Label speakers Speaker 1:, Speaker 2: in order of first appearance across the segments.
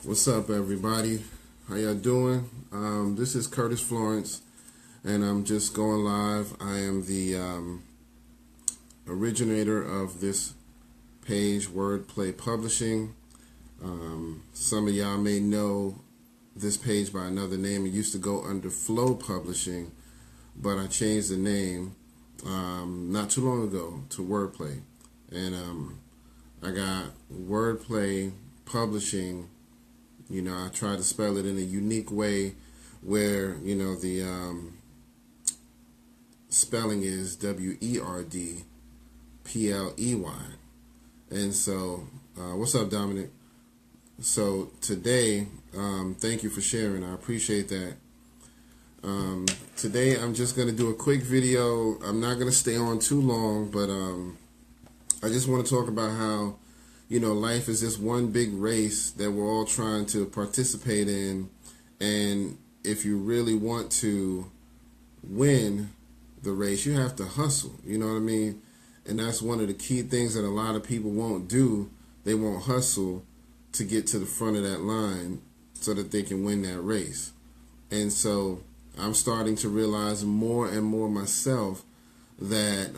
Speaker 1: What's up, everybody? How y'all doing? This is Curtis Florence, and I'm just going live. I am the originator of this page, Wordplay Publishing. Some of y'all may know this page by another name. It used to go under Flow Publishing, but I changed the name not too long ago to Wordplay. And I got Wordplay Publishing. I try to spell it in a unique way where, the spelling is WERDPLEY. And so, what's up, Dominic? So today, thank you for sharing. I appreciate that. Today, I'm just going to do a quick video. I'm not going to stay on too long, but I just want to talk about how life is just one big race that we're all trying to participate in. And if you really want to win the race, you have to hustle. You know what I mean? And that's one of the key things that a lot of people won't do. They won't hustle to get to the front of that line so that they can win that race. And so I'm starting to realize more and more myself that,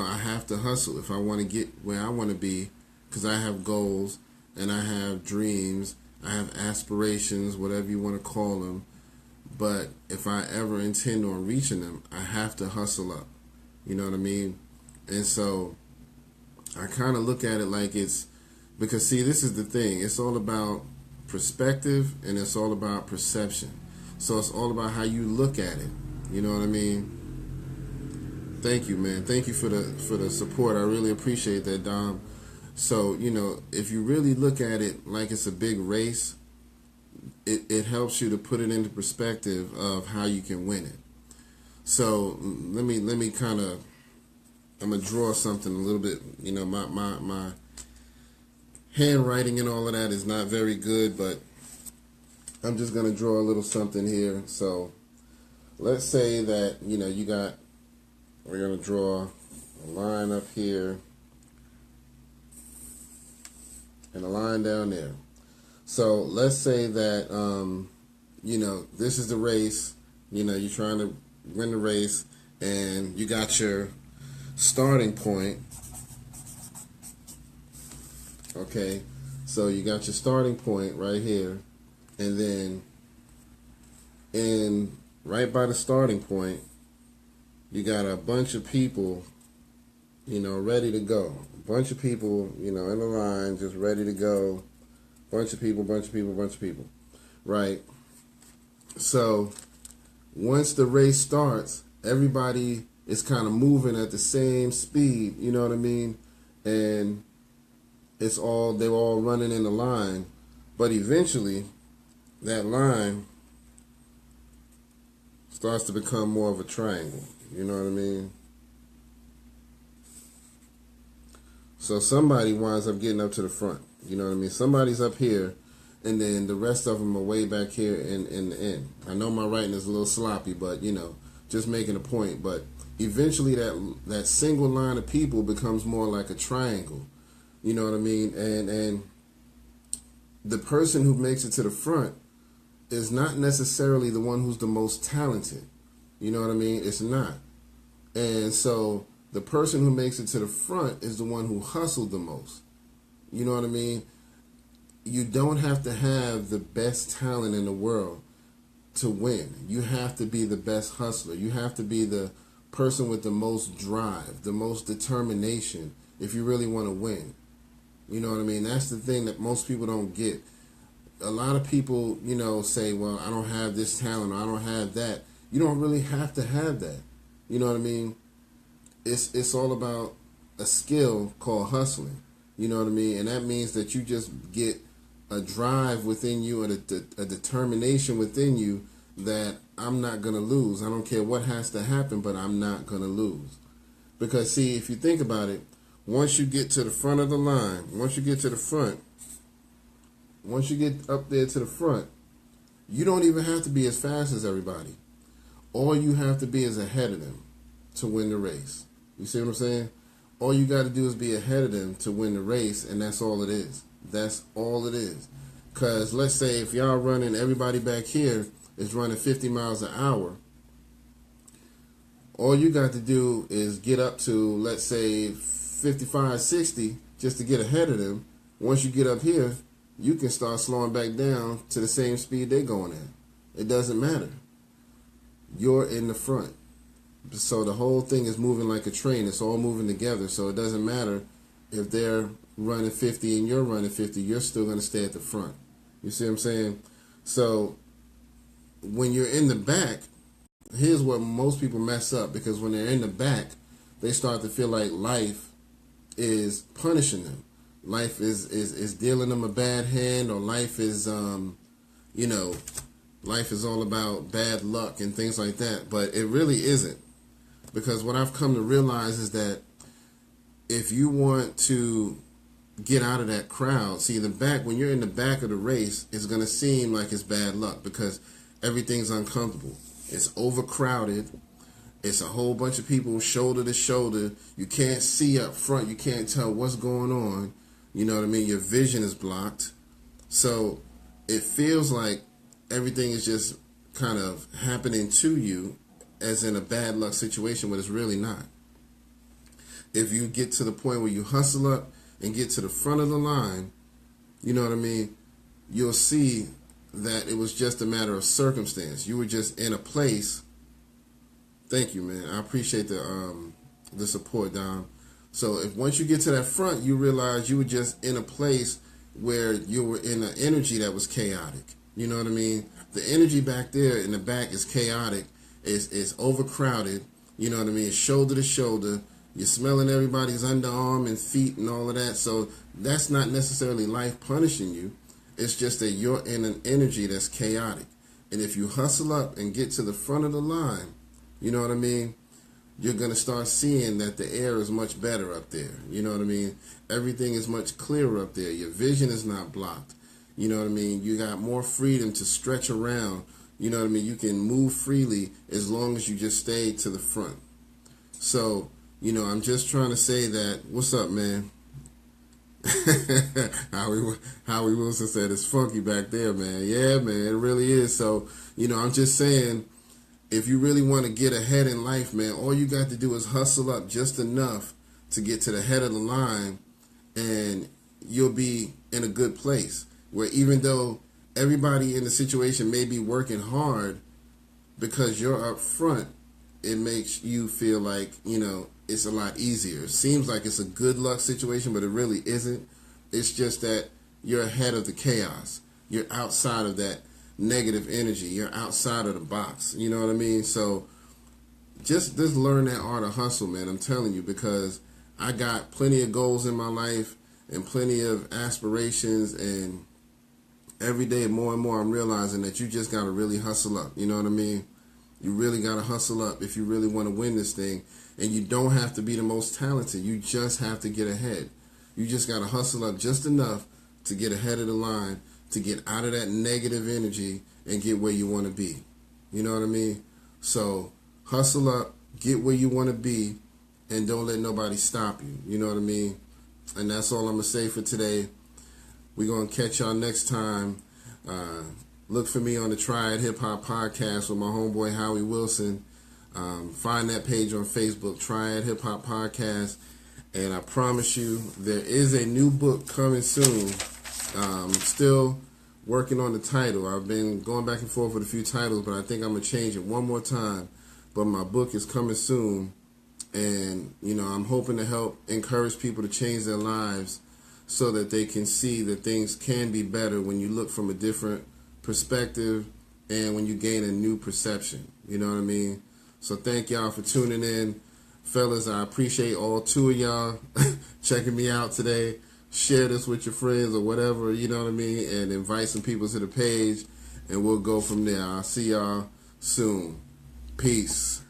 Speaker 1: I have to hustle if I want to get where I want to be. Because I have goals and I have dreams, I have aspirations, whatever you want to call them. But if I ever intend on reaching them, I have to hustle up. You know what I mean? And so I kind of look at it like because see, this is the thing. It's all about perspective and it's all about perception. So it's all about how you look at it. You know what I mean? Thank you, man. Thank you for the support. I really appreciate that, Dom. So, if you really look at it like it's a big race, it helps you to put it into perspective of how you can win it. So let me kind of, I'm going to draw something a little bit, my handwriting and all of that is not very good, but I'm just going to draw a little something here. So let's say that, we're going to draw a line up here and a line down there. So let's say that, this is the race. You're trying to win the race, and you got your starting point. Okay, so you got your starting point right here, and then right by the starting point, you got a bunch of people, ready to go. Bunch of people, in the line, just ready to go. Bunch of people. Right? So, once the race starts, everybody is kind of moving at the same speed, you know what I mean? And they're all running in the line. But eventually, that line starts to become more of a triangle, you know what I mean? So somebody winds up getting up to the front. You know what I mean? Somebody's up here, and then the rest of them are way back here in the end. I know my writing is a little sloppy, but, just making a point. But eventually that single line of people becomes more like a triangle. You know what I mean? And the person who makes it to the front is not necessarily the one who's the most talented. You know what I mean? It's not. And so the person who makes it to the front is the one who hustled the most. You know what I mean? You don't have to have the best talent in the world to win. You have to be the best hustler. You have to be the person with the most drive, the most determination if you really want to win. You know what I mean? That's the thing that most people don't get. A lot of people, say, well, I don't have this talent or I don't have that. You don't really have to have that. You know what I mean? It's all about a skill called hustling. You know what I mean? And that means that you just get a drive within you and a determination within you that I'm not going to lose. I don't care what has to happen, but I'm not going to lose. Because, see, if you think about it, once you get to the front of the line, once you get up there to the front, you don't even have to be as fast as everybody. All you have to be is ahead of them to win the race. You see what I'm saying? All you got to do is be ahead of them to win the race, and that's all it is. That's all it is. Because let's say if y'all running, everybody back here is running 50 miles an hour. All you got to do is get up to, let's say, 55, 60 just to get ahead of them. Once you get up here, you can start slowing back down to the same speed they're going at. It doesn't matter. You're in the front. So the whole thing is moving like a train. It's all moving together. So it doesn't matter if they're running 50 and you're running 50. You're still going to stay at the front. You see what I'm saying? So when you're in the back, here's where most people mess up, because when they're in the back, they start to feel like life is punishing them. Life is dealing them a bad hand, or life is, life is all about bad luck and things like that. But it really isn't. Because what I've come to realize is that if you want to get out of that crowd, see, the back, when you're in the back of the race, it's going to seem like it's bad luck because everything's uncomfortable. It's overcrowded. It's a whole bunch of people shoulder to shoulder. You can't see up front. You can't tell what's going on. You know what I mean? Your vision is blocked. So it feels like everything is just kind of happening to you as in a bad luck situation, but it's really not. If you get to the point where you hustle up and get to the front of the line, you know what I mean, you'll see that it was just a matter of circumstance. You were just in a place. Thank you, man. I appreciate the support, Dom. So if once you get to that front, you realize you were just in a place where you were in an energy that was chaotic. You know what I mean? The energy back there in the back is chaotic. It's overcrowded. You know what I mean? It's shoulder to shoulder. You're smelling everybody's underarm and feet and all of that. So that's not necessarily life punishing you. It's just that you're in an energy that's chaotic. And if you hustle up and get to the front of the line, you know what I mean, you're going to start seeing that the air is much better up there. You know what I mean? Everything is much clearer up there. Your vision is not blocked. You know what I mean? You got more freedom to stretch around. You know what I mean? You can move freely as long as you just stay to the front. So, you know, I'm just trying to say that, what's up, man? Howie Wilson said it's funky back there, man. Yeah, man, it really is. So, you know, I'm just saying, if you really want to get ahead in life, man, all you got to do is hustle up just enough to get to the head of the line, and you'll be in a good place. Where even though everybody in the situation may be working hard, because you're up front, it makes you feel like, you know, it's a lot easier. It seems like it's a good luck situation, but it really isn't. It's just that you're ahead of the chaos. You're outside of that negative energy. You're outside of the box. You know what I mean? So just learn that art of hustle, man. I'm telling you, because I got plenty of goals in my life and plenty of aspirations, and every day more and more I'm realizing that you just got to really hustle up. You know what I mean? You really got to hustle up if you really want to win this thing. And you don't have to be the most talented. You just have to get ahead. You just got to hustle up just enough to get ahead of the line, to get out of that negative energy and get where you want to be. You know what I mean? So hustle up, get where you want to be, and don't let nobody stop you. You know what I mean? And that's all I'm going to say for today. We're going to catch y'all next time. Look for me on the Triad Hip Hop Podcast with my homeboy Howie Wilson. Find that page on Facebook, Triad Hip Hop Podcast. And I promise you, there is a new book coming soon. Still working on the title. I've been going back and forth with a few titles, but I think I'm going to change it one more time. But my book is coming soon. And, you know, I'm hoping to help encourage people to change their lives so that they can see that things can be better when you look from a different perspective and when you gain a new perception. You know what I mean? So thank y'all for tuning in. Fellas, I appreciate all two of y'all checking me out today. Share this with your friends or whatever, you know what I mean? And invite some people to the page, and we'll go from there. I'll see y'all soon. Peace.